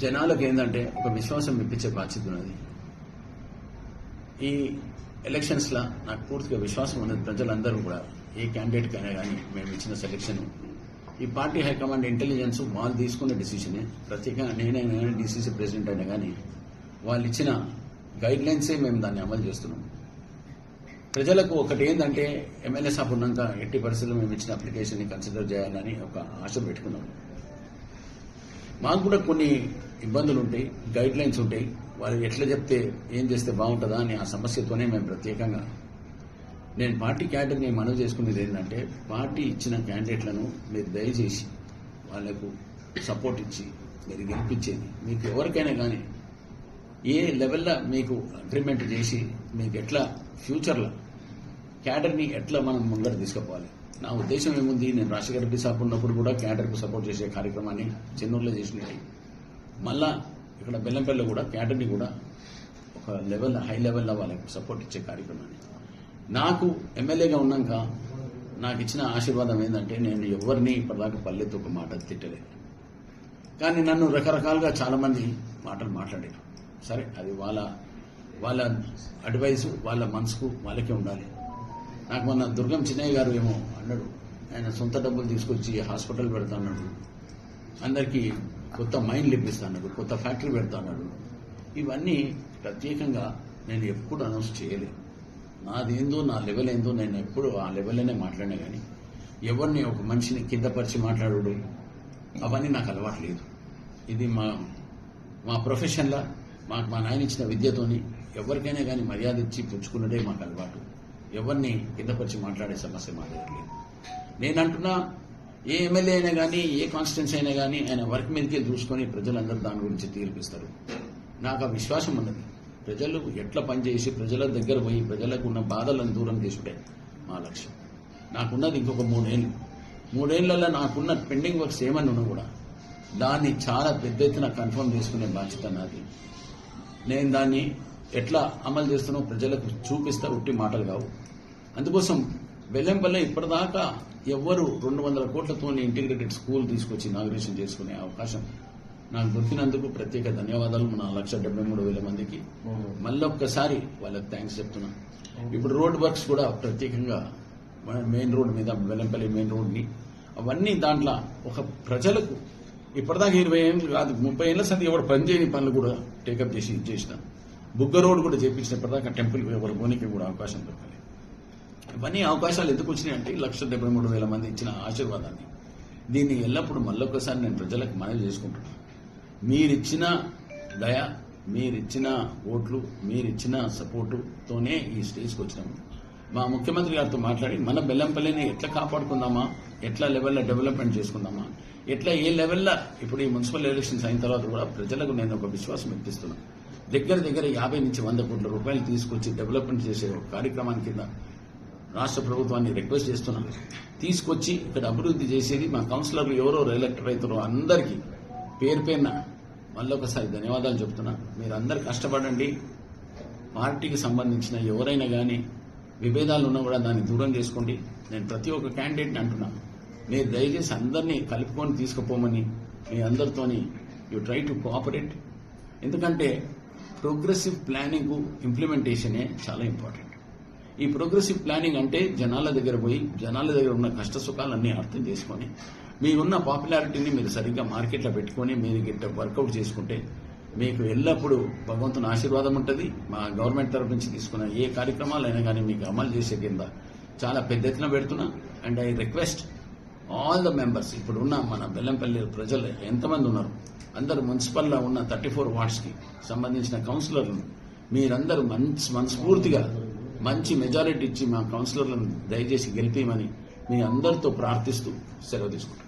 జనాలకు ఏంటంటే ఒక విశ్వాసం ఇప్పించే బాధ్యత ఉన్నది. ఈ ఎలక్షన్స్లో నాకు పూర్తిగా విశ్వాసం ఉన్నది. ప్రజలందరూ కూడా ఏ క్యాండిడేట్కైనా కానీ మేము ఇచ్చిన సెలక్షన్ ఈ పార్టీ హైకమాండ్ ఇంటెలిజెన్స్ వాళ్ళు తీసుకున్న డిసిషనే. ప్రత్యేకంగా నేనైనా కానీ డీసీసీ ప్రెసిడెంట్ అయినా కానీ వాళ్ళు ఇచ్చిన గైడ్ లైన్సే మేము దాన్ని అమలు చేస్తున్నాం. ప్రజలకు ఒకటి ఏంటంటే ఎమ్మెల్యే సాబ్ ఉన్నాక ఎట్టి పరిస్థితుల్లో మేము ఇచ్చిన అప్లికేషన్ని కన్సిడర్ చేయాలని ఒక ఆశ పెట్టుకున్నాం. మాకు కూడా కొన్ని ఇబ్బందులు ఉంటాయి, గైడ్ లైన్స్ ఉంటాయి. వాళ్ళు ఎట్లా చెప్తే ఏం చేస్తే బాగుంటుందా అని ఆ సమస్యతోనే మేము ప్రత్యేకంగా నేను పార్టీ క్యాండిడేట్ని మనవి చేసుకునేది ఏంటంటే పార్టీ ఇచ్చిన క్యాండిడేట్లను మీరు దయచేసి వాళ్లకు సపోర్ట్ ఇచ్చి మీరు గెలిపించేది. మీకు ఎవరికైనా కానీ ఏ లెవెల్లో మీకు అగ్రిమెంట్ చేసి మీకు ఎట్లా ఫ్యూచర్లో క్యాడర్ని ఎట్లా మనం ముందర తీసుకుపోవాలి. నా ఉద్దేశం ఏముంది, నేను రాజశేఖర రెడ్డి సాబ్ ఉన్నప్పుడు కూడా క్యాడర్కు సపోర్ట్ చేసే కార్యక్రమాన్ని చెన్నూరులో చేసినట్టు మళ్ళా ఇక్కడ బెల్లంపల్లిలో కూడా క్యాడర్ని కూడా ఒక లెవెల్ హై లెవెల్లో వాళ్ళకి సపోర్ట్ ఇచ్చే కార్యక్రమాన్ని నాకు ఎమ్మెల్యేగా ఉన్నాక నాకు ఇచ్చిన ఆశీర్వాదం ఏంటంటే నేను ఎవరిని ఇప్పటిదాకా పల్లెత్తు ఒక మాట తిట్టలేదు. కానీ నన్ను రకరకాలుగా చాలామంది మాటలు మాట్లాడారు. సరే, అది వాళ్ళ అడ్వైసు వాళ్ళ మనసుకు వాళ్ళకే ఉండాలి. నాకు మొన్న దుర్గం చిన్నయ్య గారు ఏమో అన్నాడు, ఆయన సొంత డబ్బులు తీసుకొచ్చి హాస్పిటల్ పెడతా అన్నాడు, అందరికీ కొత్త మైండ్లు ఇప్పిస్తా అన్నాడు, కొత్త ఫ్యాక్టరీ పెడతా అన్నాడు. ఇవన్నీ ప్రత్యేకంగా నేను ఎప్పుడు అనౌన్స్ చేయలేదు. నాదేందో నా లెవెల్ ఏందో నేను ఎప్పుడు ఆ లెవెల్లోనే మాట్లాడినా. కానీ ఎవరిని ఒక మనిషిని కిందపరిచి మాట్లాడు అవన్నీ నాకు అలవాటు లేదు. ఇది మా ప్రొఫెషన్లో మా నాయన ఇచ్చిన విద్యతోని ఎవరికైనా కానీ మర్యాద ఇచ్చి పుచ్చుకున్నదే మాకు అలవాటు. ఎవరిని కిందపరిచి మాట్లాడే సమస్య మా దగ్గర లేదు. నేనంటున్నా ఏ ఎమ్మెల్యే అయినా కానీ ఏ కాన్స్టిట్యున్సీ అయినా కానీ ఆయన వర్క్ మీదకే చూసుకొని ప్రజలందరూ దాని గురించి తీర్పిస్తారు. నాకు ఆ విశ్వాసం ఉన్నది. ప్రజలు ఎట్లా పనిచేసి ప్రజల దగ్గర పోయి ప్రజలకు ఉన్న బాధలను దూరం చేసుడే మా లక్ష్యం. నాకున్నది ఇంకొక 3 ఏళ్ళు. 3 ఏళ్లలో నాకున్న పెండింగ్ వర్క్స్ ఏమన్నా ఉన్నా కూడా దాన్ని చాలా పెద్ద ఎత్తున కన్ఫర్మ్ చేసుకునే బాధ్యత నాది. నేను దాన్ని ఎట్లా అమలు చేస్తున్నో ప్రజలకు చూపిస్తా, ఉట్టి మాటలు కావు. అందుకోసం బెల్లంపల్లి ఇప్పటిదాకా ఎవ్వరు 200 కోట్లతో ఇంటిగ్రేటెడ్ స్కూల్ తీసుకొచ్చి ఇనాగ్రేషన్ చేసుకునే అవకాశం నాకు దొరికినందుకు ప్రత్యేక ధన్యవాదాలు. మన 1,73,000 మందికి మళ్ళొక్కసారి వాళ్ళకి థ్యాంక్స్ చెప్తున్నా. ఇప్పుడు రోడ్ వర్క్స్ కూడా ప్రత్యేకంగా మెయిన్ రోడ్ మీద బెల్లంపల్లి మెయిన్ రోడ్ని అవన్నీ దాంట్లో ఒక ప్రజలకు ఇప్పటిదాకా 20 ఏళ్ళు కాదు 30 ఏళ్ల సంది ఎవరు పనిచేయని పనులు కూడా టేకప్ చేసి ఇచ్చేసిన. బుగ్గ రోడ్ కూడా చేపించిన ఇప్పటిదాకా టెంపుల్ ఎవరు పోనీకి కూడా అవకాశం దొరకలేదు. ఇవన్నీ అవకాశాలు ఎందుకు వచ్చినాయి అంటే 1,73,000 మంది ఇచ్చిన ఆశీర్వాదాన్ని. దీన్ని ఎల్లప్పుడూ మళ్ళొక్కసారి నేను ప్రజలకు మనవి చేసుకుంటున్నాను. మీరిచ్చిన దయ, మీరిచ్చిన ఓట్లు, మీరిచ్చిన సపోర్టుతోనే ఈ స్టేజ్కి వచ్చినాము. మా ముఖ్యమంత్రి గారితో మాట్లాడి మన బెల్లంపల్లిని ఎట్లా కాపాడుకుందామా, ఎట్లా లెవెల్లో డెవలప్మెంట్ చేసుకుందామా, ఎట్లా ఏ లెవెల్లో ఇప్పుడు ఈ మున్సిపల్ ఎలక్షన్స్ అయిన తర్వాత కూడా ప్రజలకు నేను ఒక విశ్వాసం ఇప్పిస్తున్నాను. దగ్గర 50 నుంచి 100 కోట్ల రూపాయలు తీసుకొచ్చి డెవలప్మెంట్ చేసే ఒక కార్యక్రమాన్ని కింద రాష్ట్ర ప్రభుత్వాన్ని రిక్వెస్ట్ చేస్తున్నాను. తీసుకొచ్చి ఇక్కడ అభివృద్ధి చేసేది మా కౌన్సిలర్లు ఎవరో ఎలక్టర్ అవుతారో అందరికీ పేరున మళ్ళొకసారి ధన్యవాదాలు చెప్తున్నా. మీరందరూ కష్టపడండి. పార్టీకి సంబంధించిన ఎవరైనా కానీ విభేదాలు ఉన్నా కూడా దాన్ని దూరం చేసుకోండి. నేను ప్రతి ఒక్క క్యాండిడేట్ని అంటున్నాను, మీరు దయచేసి అందరినీ కలుపుకొని తీసుకుపోమని మీ అందరితోని యూ ట్రై టు కోఆపరేట్. ఎందుకంటే ప్రోగ్రెసివ్ ప్లానింగ్ ఇంప్లిమెంటేషనే చాలా ఇంపార్టెంట్. ఈ ప్రోగ్రెసివ్ ప్లానింగ్ అంటే జనాల దగ్గర పోయి జనాల దగ్గర ఉన్న కష్ట సుఖాలన్నీ అర్థం చేసుకొని మీకున్న పాపులారిటీని మీరు సరిగ్గా మార్కెట్లో పెట్టుకొని మీరు గిట్ట వర్కౌట్ చేసుకుంటే మీకు ఎల్లప్పుడూ భగవంతుని ఆశీర్వాదం ఉంటుంది. మా గవర్నమెంట్ తరఫు నుంచి తీసుకున్న ఏ కార్యక్రమాలైనా కానీ మీకు అమలు చేసే కింద చాలా పెద్ద ఎత్తున పెడుతున్నా. And I request all the members, ఇప్పుడున్న మన బెల్లంపల్లి ప్రజలు ఎంతమంది ఉన్నారు, అందరూ మున్సిపల్లో ఉన్న 34 వార్డ్స్కి సంబంధించిన కౌన్సిలర్లను మీరందరూ మనస్ఫూర్తిగా మంచి మెజారిటీ ఇచ్చి మా కౌన్సిలర్లను దయచేసి గెలిపేయమని మీ అందరితో ప్రార్థిస్తూ సెలవు తీసుకుంటాం.